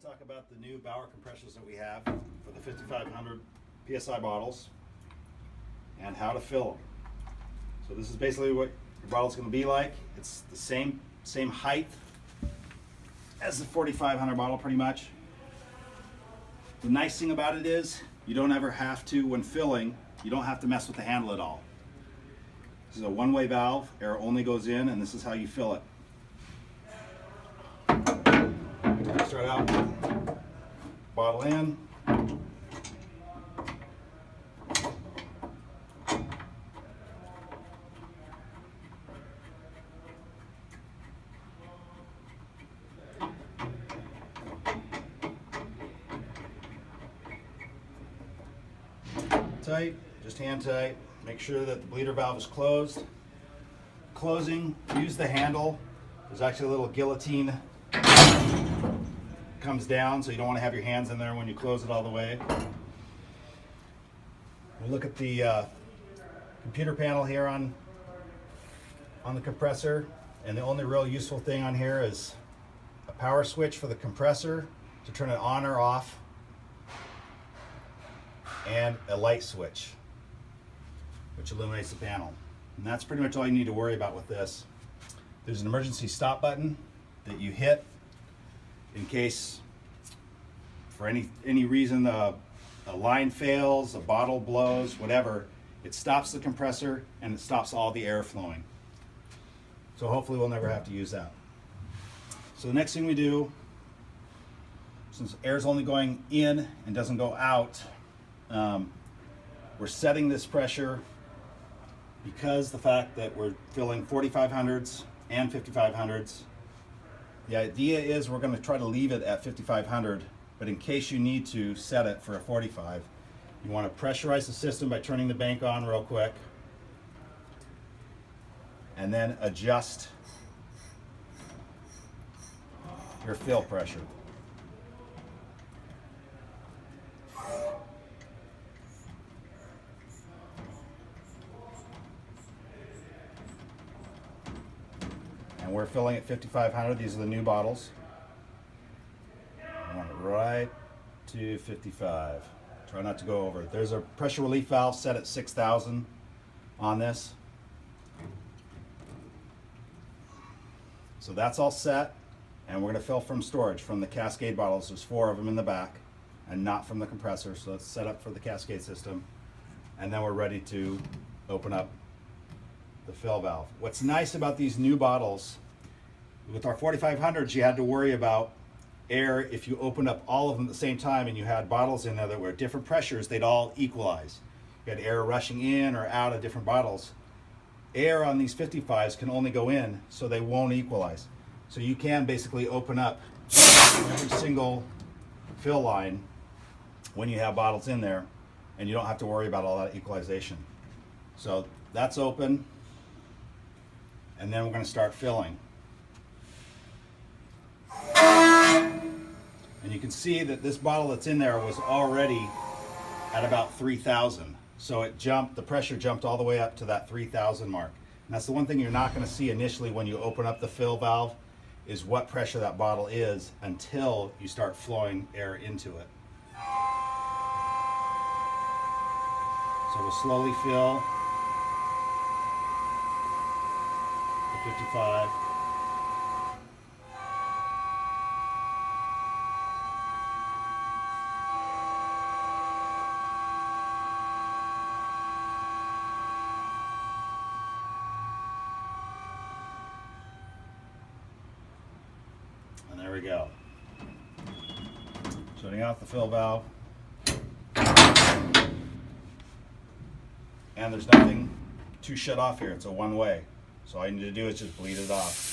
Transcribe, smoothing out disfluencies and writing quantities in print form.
to talk about the new Bauer compressors that we have for the 5,500 PSI bottles and how to fill them. So this is basically what your bottle's going to be like. It's the same height as the 4,500 bottle pretty much. The nice thing about it is you don't ever have to, when filling, you don't have to mess with the handle at all. This is a one-way valve, air only goes in, and this is how you fill it. Start out, bottle in, tight, just hand tight. Make sure that the bleeder valve is closed. Closing, use the handle. There's actually a little guillotine comes down, so you don't want to have your hands in there when you close it all the way. We'll look at the computer panel here on the compressor, and the only real useful thing on here is a power switch for the compressor to turn it on or off, and a light switch which illuminates the panel. And that's pretty much all you need to worry about with this. There's an emergency stop button that you hit in case for any reason a line fails, a bottle blows, whatever. It stops the compressor and it stops all the air flowing. So hopefully we'll never have to use that. So the next thing we do, since air is only going in and doesn't go out, we're setting this pressure because the fact that we're filling 4,500s and 5,500s. The idea is we're going to try to leave it at 5,500, but in case you need to set it for a 45, you want to pressurize the system by turning the bank on real quick, and then adjust your fill pressure. And we're filling at 5,500. These are the new bottles. I want it right to 55. Try not to go over. There's a pressure relief valve set at 6,000 on this. So that's all set, and we're going to fill from storage from the Cascade bottles. There's 4 of them in the back, and not from the compressor. So it's set up for the Cascade system, and then we're ready to open up the fill valve. What's nice about these new bottles, with our 4,500s, you had to worry about air. If you opened up all of them at the same time and you had bottles in there that were different pressures, they'd all equalize. You had air rushing in or out of different bottles. Air on these 55s can only go in, so they won't equalize. So you can basically open up every single fill line when you have bottles in there, and you don't have to worry about all that equalization. So that's open, and then we're going to start filling. And you can see that this bottle that's in there was already at about 3,000. So it jumped, the pressure jumped all the way up to that 3,000 mark. And that's the one thing you're not going to see initially when you open up the fill valve, is what pressure that bottle is until you start flowing air into it. So we'll slowly fill the 55. And there we go. Shutting off the fill valve. And there's nothing to shut off here. It's a one-way. So all you need to do is just bleed it off.